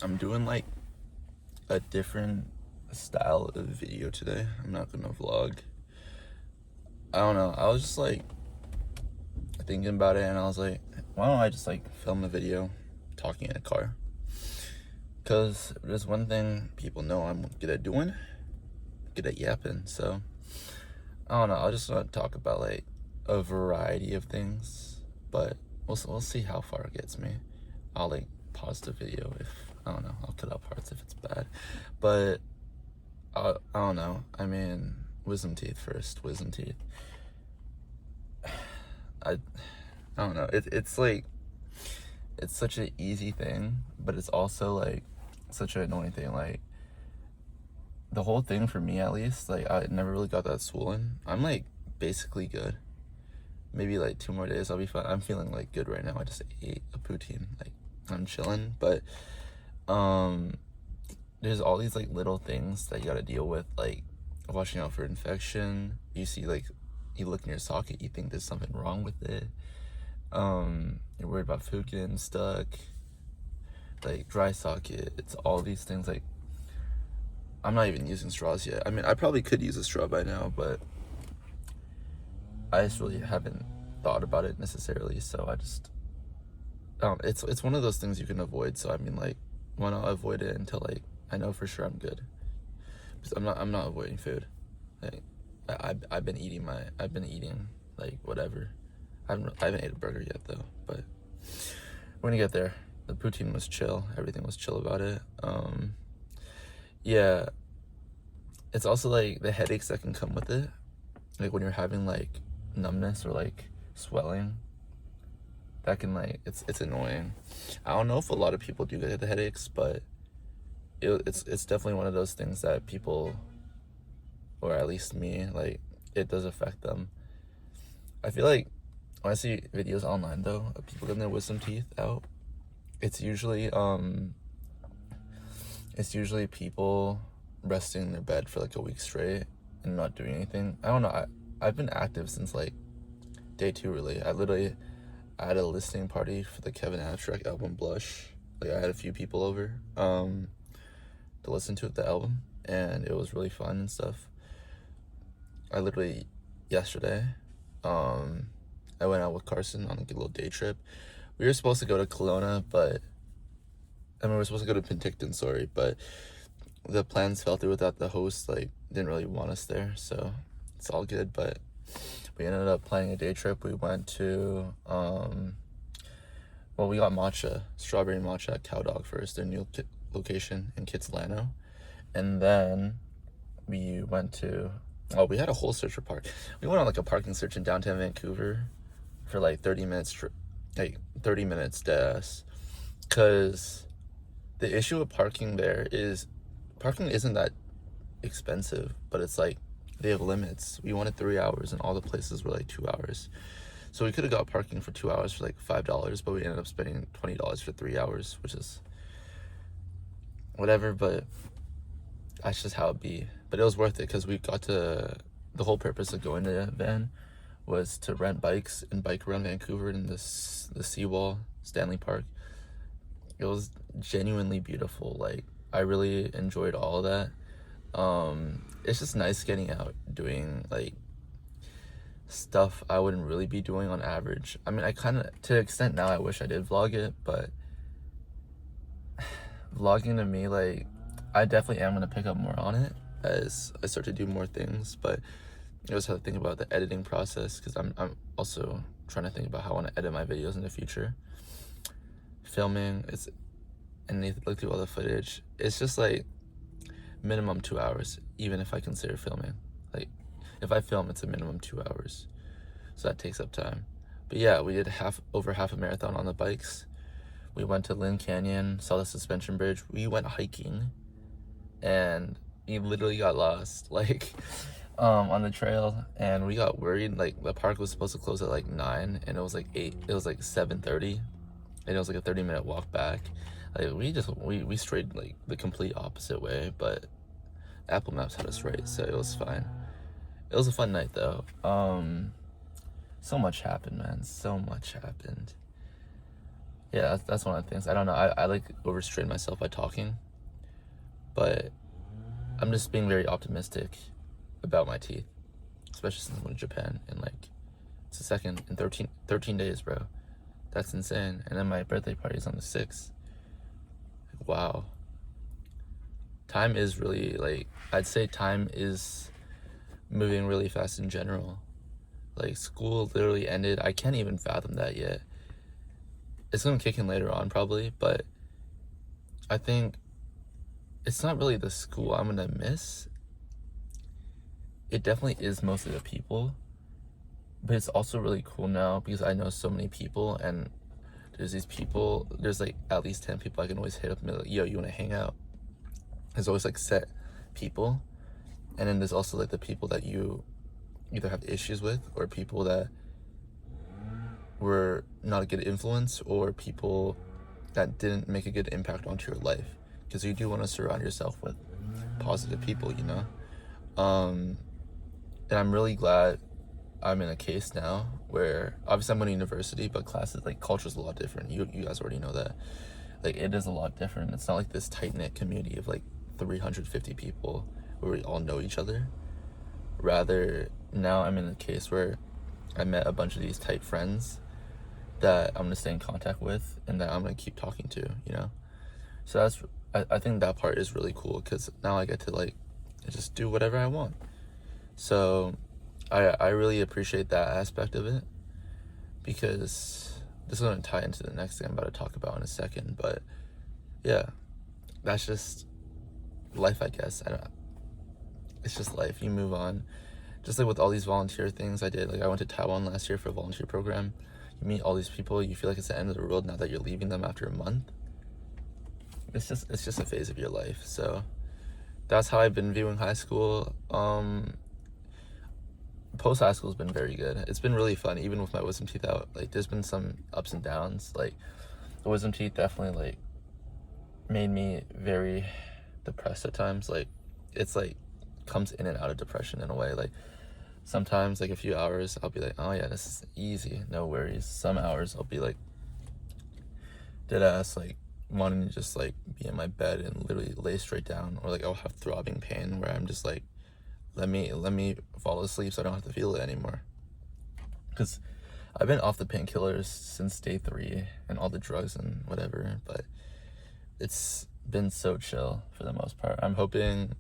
I'm doing like a different style of video today. I'm not gonna vlog. I don't know. I was just like thinking about it and I was like, why don't I just like film a video talking in a car? Because there's one thing people know I'm good at doing, good at yapping. So I don't know. I just want to talk about like a variety of things, but we'll see how far it gets me. I'll like pause the video if I don't know. I'll cut out parts if it's bad, but I don't know. I mean, wisdom teeth first. Wisdom teeth. I don't know. It's like it's such an easy thing, but it's also like such an annoying thing. Like the whole thing for me, at least, like I never really got that swollen. I'm like basically good. Maybe like 2 more days I'll be fine. I'm feeling like good right now. I just ate a poutine. Like I'm chilling, but there's all these like little things that you gotta deal with, like watching out for infection. You see like you look in your socket, you think there's something wrong with it. You're worried about food getting stuck, like dry socket. It's all these things. Like I'm not even using straws yet. I mean, I probably could use a straw by now, but I just really haven't thought about it necessarily. So I just it's one of those things you can avoid. So I mean, like, why not avoid it until like I know for sure I'm good? Because I'm not avoiding food. Like I've been eating like whatever. I haven't ate a burger yet though, but we're gonna get there. The poutine was chill. Everything was chill about it. Yeah. It's also like the headaches that can come with it. Like when you're having like numbness or like swelling, that can like it's annoying. I don't know if a lot of people do get the headaches, but it's definitely one of those things that people, or at least me, like it does affect them. I feel like when I see videos online though of people getting their wisdom teeth out, it's usually people resting in their bed for like a week straight and not doing anything. I don't know. I've been active since like day 2 really. I had a listening party for the Kevin Abstract album Blush. Like I had a few people over to listen to the album, and it was really fun and stuff. I literally yesterday I went out with Carson on like a little day trip. We were supposed to go to Kelowna, but I mean we were supposed to go to Penticton, sorry, but the plans fell through without the host. Like didn't really want us there, so it's all good. But we ended up planning a day trip. We went to we got strawberry matcha at Cow Dog first, their new location in Kitsilano, and then we went to we had a whole search for park. We went on like a parking search in downtown Vancouver for like 30 minutes, because the issue with parking there is parking isn't that expensive, but it's like they have limits. We wanted 3 hours and all the places were like 2 hours. So we could have got parking for 2 hours for like $5, but we ended up spending $20 for 3 hours, which is whatever, but that's just how it be. But it was worth it because we got to, the whole purpose of going to the van was to rent bikes and bike around Vancouver in the seawall, Stanley Park. It was genuinely beautiful. Like I really enjoyed all of that. It's just nice getting out doing like stuff I wouldn't really be doing on average. I mean, I kind of, to an extent now, I wish I did vlog it, but vlogging to me, like, I definitely am going to pick up more on it as I start to do more things, but I just have to think about the editing process, because I'm also trying to think about how I want to edit my videos in the future. Filming, and you look through all the footage, it's just like minimum 2 hours, even if I consider filming. Like, if I film, it's a minimum 2 hours, so that takes up time. But yeah, we did over half a marathon on the bikes. We went to Lynn Canyon, saw the suspension bridge. We went hiking, and we literally got lost, like, on the trail, and we got worried. Like, the park was supposed to close at like 9, and it was like 8. It was like 7:30, and it was like a 30-minute walk back. Like we strayed like the complete opposite way, but Apple Maps had us right, so it was fine. It was a fun night though. So much happened, man. So much happened. Yeah, that's one of the things. I don't know. I like overstrain myself by talking, but I'm just being very optimistic about my teeth, especially since I'm going to Japan in like, it's the second in 13 days, bro. That's insane. And then my birthday party is on the 6th. Wow. Time is really, like, I'd say time is moving really fast in general. Like, school literally ended. I can't even fathom that yet. It's gonna kick in later on probably, but I think it's not really the school I'm gonna miss. It definitely is mostly the people, but it's also really cool now because I know so many people, and there's like at least 10 people I can always hit up and be like, yo, you wanna hang out? There's always like set people, and then there's also like the people that you either have issues with, or people that were not a good influence, or people that didn't make a good impact onto your life, because you do want to surround yourself with positive people, you know. And I'm really glad I'm in a case now where obviously I'm going to university, but classes, like, culture is a lot different. You guys already know that. Like, it is a lot different. It's not like this tight-knit community of like 350 people where we all know each other. Rather, now I'm in a case where I met a bunch of these tight friends that I'm gonna stay in contact with and that I'm gonna keep talking to, you know. So I think that part is really cool because now I get to like just do whatever I want. So I really appreciate that aspect of it, because this is gonna tie into the next thing I'm about to talk about in a second. But yeah, that's just life, I guess. It's just life. You move on. Just like with all these volunteer things I did, like I went to Taiwan last year for a volunteer program. You meet all these people, you feel like it's the end of the world now that you're leaving them after a month. It's just a phase of your life. So that's how I've been viewing high school. Post high school's been very good. It's been really fun, even with my wisdom teeth out. Like, there's been some ups and downs. Like, the wisdom teeth definitely like made me very depressed at times. Like, it's like comes in and out of depression in a way. Like, sometimes, like a few hours, I'll be like, oh yeah, this is easy, no worries. Some hours I'll be like dead ass, like wanting to just like be in my bed and literally lay straight down, or like I'll have throbbing pain where I'm just like, let me fall asleep so I don't have to feel it anymore. Because I've been off the painkillers since day 3 and all the drugs and whatever, but it's been so chill for the most part. I'm hoping,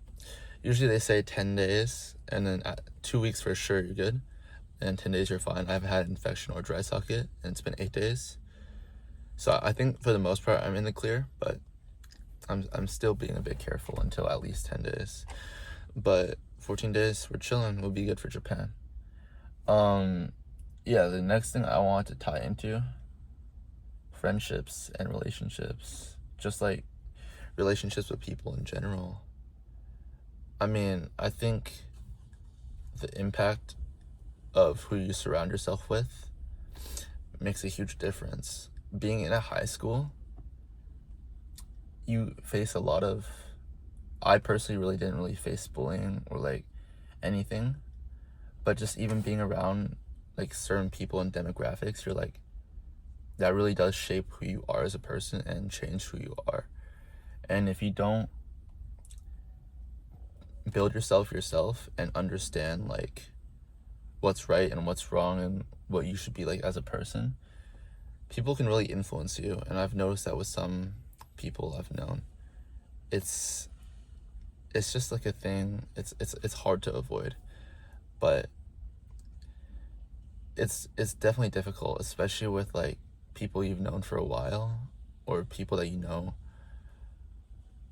usually they say 10 days, and then at 2 weeks for sure you're good, and 10 days you're fine. I haven't had infection or dry socket, and it's been 8 days. So I think for the most part I'm in the clear, but I'm still being a bit careful until at least 10 days. But 14 days, we're chilling. We'll be good for Japan. Yeah, the next thing I want to tie into, friendships and relationships. Just like relationships with people in general. I mean, I think the impact of who you surround yourself with makes a huge difference. Being in a high school, you face a lot of, I personally really didn't really face bullying or like anything, but just even being around like certain people and demographics, you're like, that really does shape who you are as a person and change who you are. And if you don't build yourself and understand like what's right and what's wrong and what you should be like as a person, people can really influence you. And I've noticed that with some people I've known. It's just like a thing. It's hard to avoid, but it's definitely difficult, especially with like people you've known for a while, or people that you know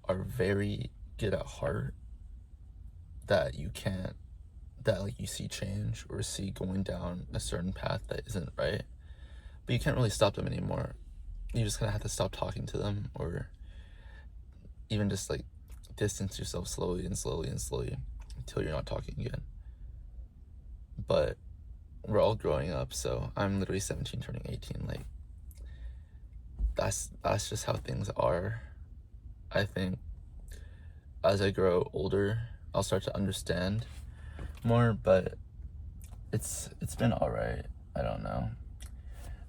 are very good at heart, that like you see change or see going down a certain path that isn't right, but you can't really stop them anymore. You just kind of have to stop talking to them, or even just like distance yourself slowly until you're not talking again. But we're all growing up, so I'm literally 17 turning 18. Like, that's just how things are. I think as I grow older, I'll start to understand more, but it's been all right. I don't know.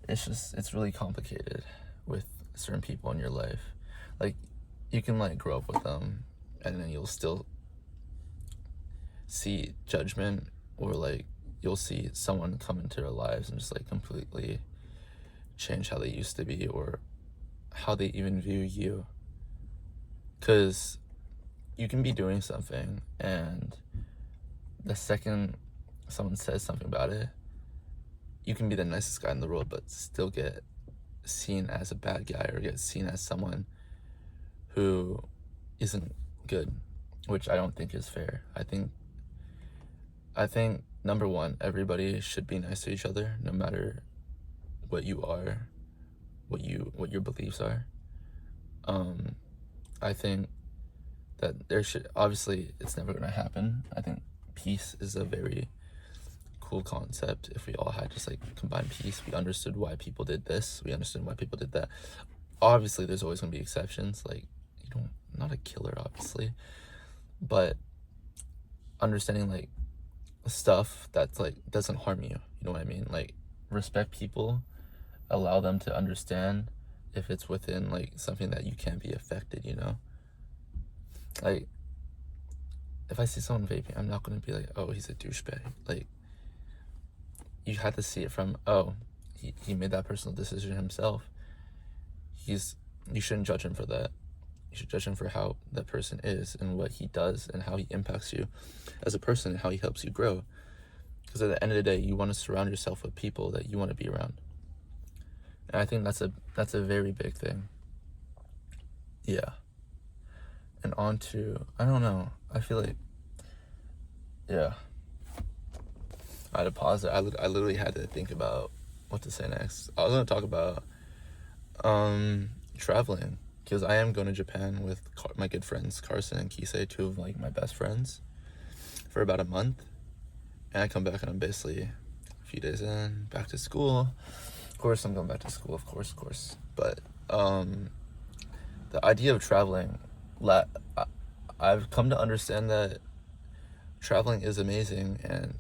It's really complicated with certain people in your life. Like, you can like grow up with them and then you'll still see judgment, or like you'll see someone come into their lives and just like completely change how they used to be or how they even view you. Because you can be doing something and the second someone says something about it, you can be the nicest guy in the world but still get seen as a bad guy or get seen as someone who isn't good, which I don't think is fair. I think number one, everybody should be nice to each other, no matter what you are, what your beliefs are. I think that there should, obviously it's never gonna happen. I think peace is a very cool concept. If we all had just like combined peace, we understood why people did this, we understood why people did that. Obviously there's always gonna be exceptions, like not a killer obviously, but understanding like stuff that's like doesn't harm you, you know what I mean? Like, respect people, allow them to understand if it's within like something that you can't be affected, you know? Like, if I see someone vaping, I'm not gonna be like, oh, he's a douchebag. Like, you have to see it from, oh, he made that personal decision himself. You shouldn't judge him for that. You should judge him for how that person is and what he does and how he impacts you as a person and how he helps you grow. Because at the end of the day, you want to surround yourself with people that you want to be around. And I think that's a very big thing. Yeah. And on to, I don't know, I feel like, yeah. I had to pause it. I literally had to think about what to say next. I was going to talk about traveling, because I am going to Japan with my good friends Carson and Kisei, two of like my best friends, for about a month. And I come back and I'm basically a few days in, back to school. Of course I'm going back to school, of course. But the idea of traveling, I've come to understand that traveling is amazing and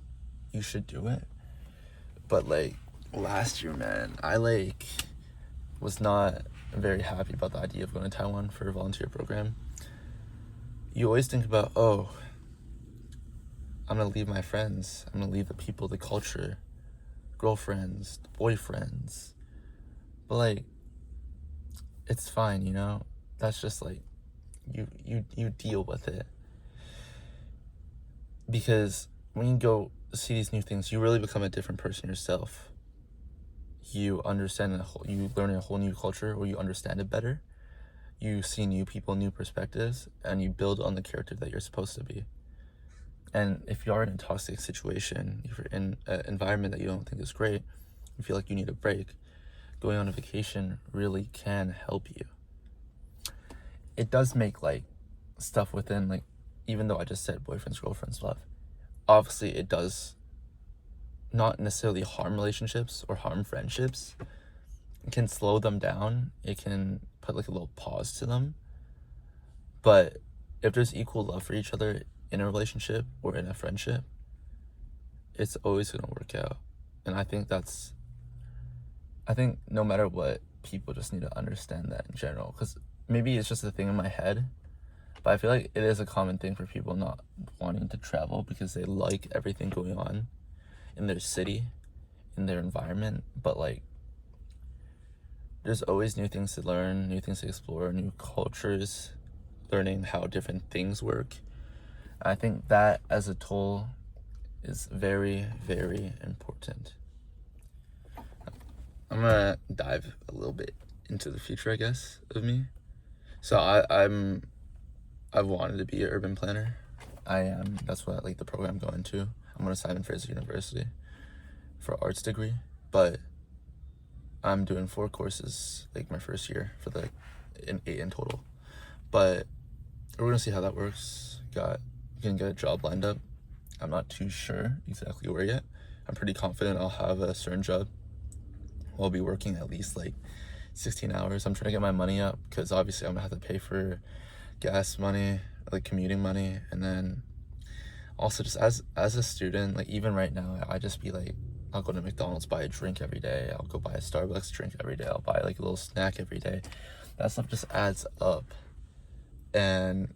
you should do it. But like last year, man, I like was not very happy about the idea of going to Taiwan for a volunteer program. You always think about, oh, I'm gonna leave my friends, I'm gonna leave the people, the culture, girlfriends, boyfriends. But like, it's fine, you know? That's just like, you deal with it. Because when you go see these new things, you really become a different person yourself. You understand you learn a whole new culture, or you understand it better. You see new people, new perspectives, and you build on the character that you're supposed to be. And if you are in a toxic situation, if you're in an environment that you don't think is great, you feel like you need a break, going on a vacation really can help you. It does make like stuff within, like, even though I just said boyfriends, girlfriends, love, obviously it does not necessarily harm relationships or harm friendships. It can slow them down. It can put like a little pause to them. But if there's equal love for each other in a relationship or in a friendship, it's always going to work out. And I think no matter what, people just need to understand that in general. Because maybe it's just a thing in my head, but I feel like it is a common thing for people not wanting to travel because they like everything going on in their city, in their environment. But like, there's always new things to learn, new things to explore, new cultures, learning how different things work. I think that as a tool is very, very important. I'm gonna dive a little bit into the future, I guess, of me. So I've wanted to be an urban planner. I am. That's what like the program I'm going to. I'm going to Simon Fraser University for arts degree, but I'm doing 4 courses like my first year for the 8 in total. But we're gonna see how that works. Can get a job lined up. I'm not too sure exactly where yet. I'm pretty confident I'll have a certain job. I'll be working at least like 16 hours. I'm trying to get my money up because obviously I'm gonna have to pay for gas money, like commuting money, and then also just as a student, like even right now, I'll I'll go to McDonald's, buy a drink every day. I'll go buy a Starbucks drink every day. I'll buy like a little snack every day. That stuff just adds up. And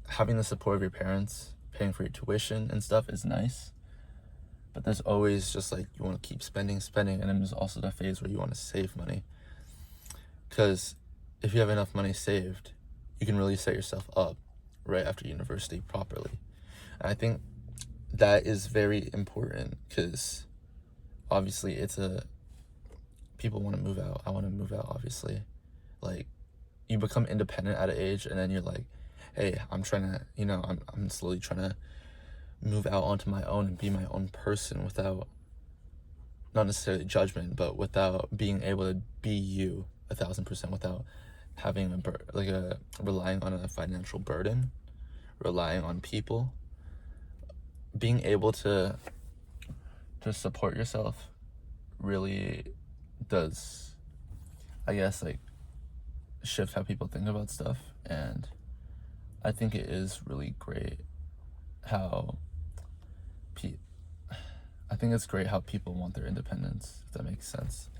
having the support of your parents, paying for your tuition and stuff is nice. But there's always just like, you want to keep spending. And then there's also the phase where you want to save money. Because if you have enough money saved, you can really set yourself up right after university properly. And I think that is very important, because obviously people want to move out. I want to move out, obviously. Like, you become independent at an age, and then you're like, hey, I'm trying to, I'm slowly trying to move out onto my own and be my own person without, not necessarily judgment, but without being able to be you 1,000%, without having relying on a financial burden, relying on people. Being able to support yourself really does, I guess, like, shift how people think about stuff. And I think it is really great how I think it's great how people want their independence, if that makes sense.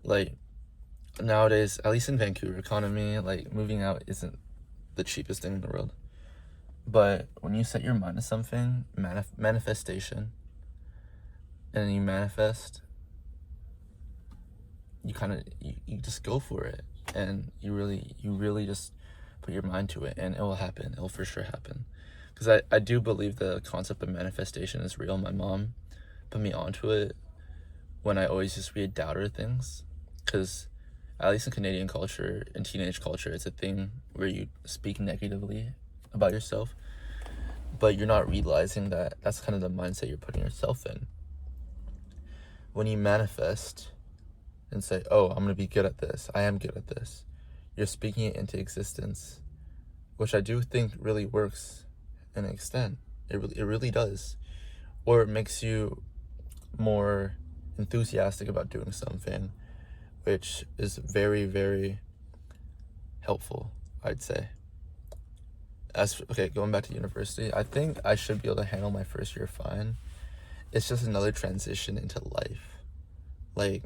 Like, nowadays, at least in Vancouver economy, like, moving out isn't the cheapest thing in the world. But when you set your mind to something, manifestation, and then you manifest, you just go for it, and you really just put your mind to it, and it will happen. It will for sure happen. Because I do believe the concept of manifestation is real. My mom put me onto it when I always just read doubter things. Because at least in Canadian culture, in teenage culture, it's a thing where you speak negatively about yourself, but you're not realizing that that's kind of the mindset you're putting yourself in. When you manifest and say, oh, I'm going to be good at this, I am good at this, you're speaking it into existence, which I do think really works in an extent. It really does. Or it makes you more enthusiastic about doing something, which is very, very helpful, I'd say. Going back to university, I think I should be able to handle my first year fine. It's just another transition into life. Like,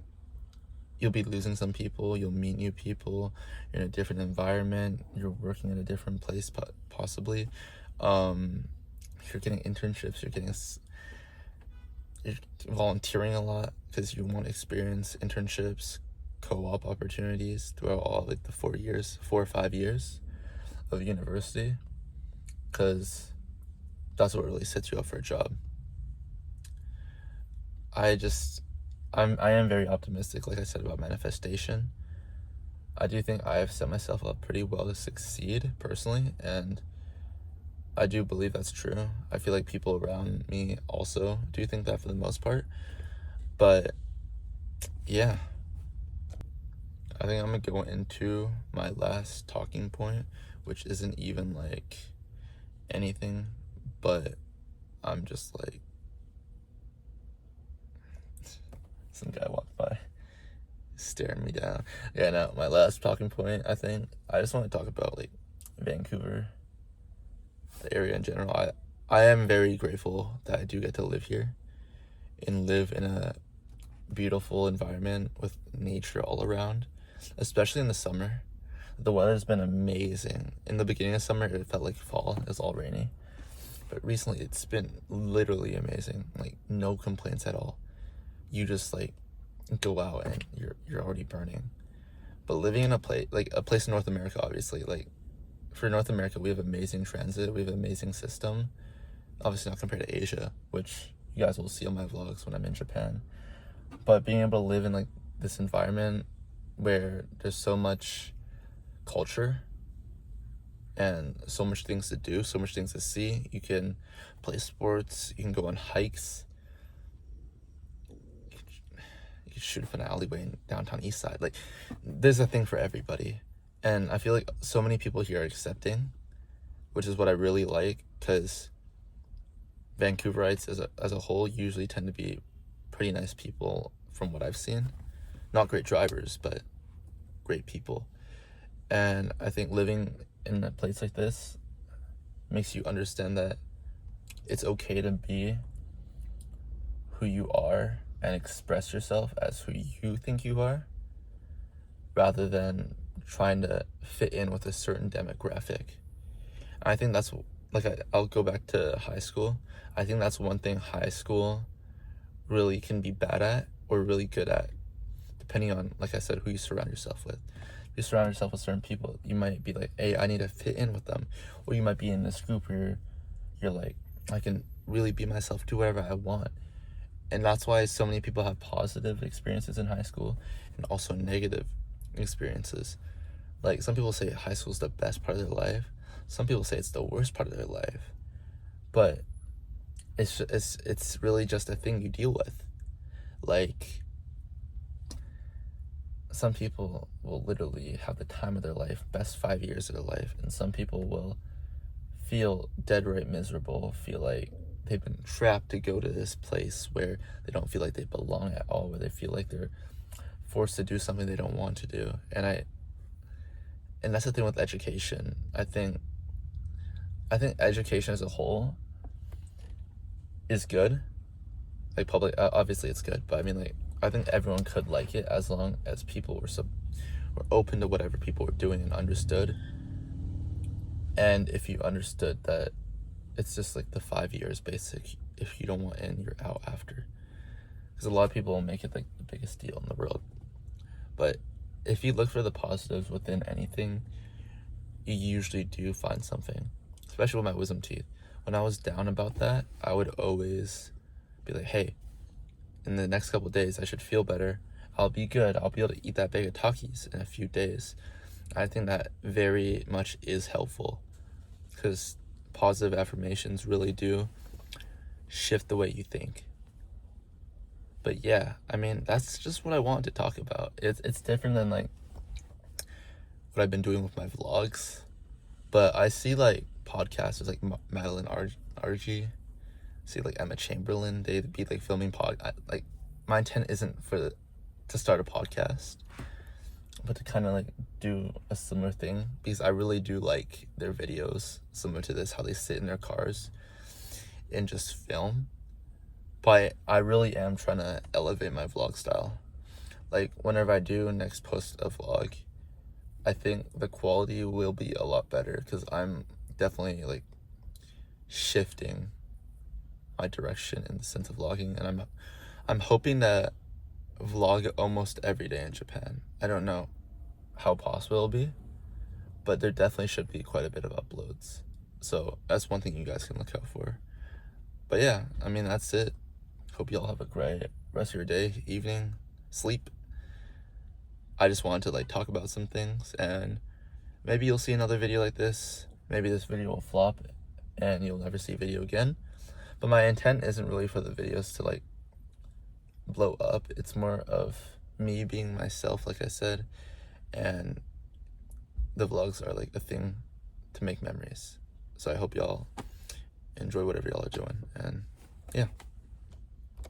you'll be losing some people, you'll meet new people, you're in a different environment, you're working in a different place, possibly. You're getting internships, you're volunteering a lot because you want experience, internships, co-op opportunities throughout all like the 4 or 5 years of university, because that's what really sets you up for a job. I am very optimistic, like I said, about manifestation. I do think I have set myself up pretty well to succeed personally, and I do believe that's true. I feel like people around me also do think that for the most part. But yeah, I think I'm gonna go into my last talking point, which isn't even like anything, but I'm just like, some guy walked by staring me down. Yeah, no, my last talking point, I think I just want to talk about like Vancouver, the area in general. I am very grateful that I do get to live here and live in a beautiful environment with nature all around, especially in the summer. The weather's been amazing. In the beginning of summer, it felt like fall. It was all rainy. But recently, it's been literally amazing. Like, no complaints at all. You just like go out and you're already burning. But living in a place in North America, obviously, like, for North America, we have amazing transit, we have an amazing system. Obviously not compared to Asia, which you guys will see on my vlogs when I'm in Japan. But being able to live in like this environment where there's so much culture and so much things to do, so much things to see. You can play sports, you can go on hikes, you can shoot up an alleyway in downtown East Side. Like, there's a thing for everybody. And I feel like so many people here are accepting, which is what I really like, because Vancouverites as a whole usually tend to be pretty nice people from what I've seen. Not great drivers, but great people. And I think living in a place like this makes you understand that it's okay to be who who you are and express yourself as who you think you are, rather than trying to fit in with a certain demographic. I think that's, like, I'll go back to high school. I think that's one thing high school really can be bad at or really good at, depending on, like I said, who you surround yourself with. If you surround yourself with certain people, you might be like, hey, I need to fit in with them. Or you might be in this group where you're like, I can really be myself, do whatever I want. And that's why so many people have positive experiences in high school and also negative experiences. Like, some people say high school is the best part of their life. Some people say it's the worst part of their life. But it's really just a thing you deal with. Like, some people will literally have the time of their life, best 5 years of their life, and some people will feel dead right miserable, feel like they've been trapped to go to this place where they don't feel like they belong at all, where they feel like they're forced to do something they don't want to do. And that's the thing with education. I think education as a whole is good. Like, public, obviously it's good, but I mean, like, I think everyone could like it as long as people were open to whatever people were doing and understood. And if you understood that it's just like the 5 years basic, if you don't want in, you're out after. Because a lot of people will make it like the biggest deal in the world. But if you look for the positives within anything, you usually do find something. Especially with my wisdom teeth. When I was down about that, I would always be like, hey, in the next couple of days, I should feel better. I'll be good. I'll be able to eat that bag of Takis in a few days. I think that very much is helpful, because positive affirmations really do shift the way you think. But yeah, I mean, that's just what I wanted to talk about. It's different than like what I've been doing with my vlogs. But I see like podcasters like Madeline RG, see like Emma Chamberlain, they'd be like filming like, my intent isn't to start a podcast, but to kind of like do a similar thing, because I really do like their videos similar to this, how they sit in their cars and just film. But I really am trying to elevate my vlog style. Like, whenever I do next post a vlog, I think the quality will be a lot better, because I'm definitely like shifting my direction in the sense of vlogging, and I'm hoping to vlog almost every day in Japan. I don't know how possible it'll be, but there definitely should be quite a bit of uploads. So that's one thing you guys can look out for. But yeah, I mean, that's it. Hope y'all have a great rest of your day, evening, sleep. I just wanted to like talk about some things, and maybe you'll see another video like this. Maybe this video will flop and you'll never see a video again. But my intent isn't really for the videos to like blow up. It's more of me being myself, like I said, and the vlogs are like a thing to make memories. So I hope y'all enjoy whatever y'all are doing, and yeah.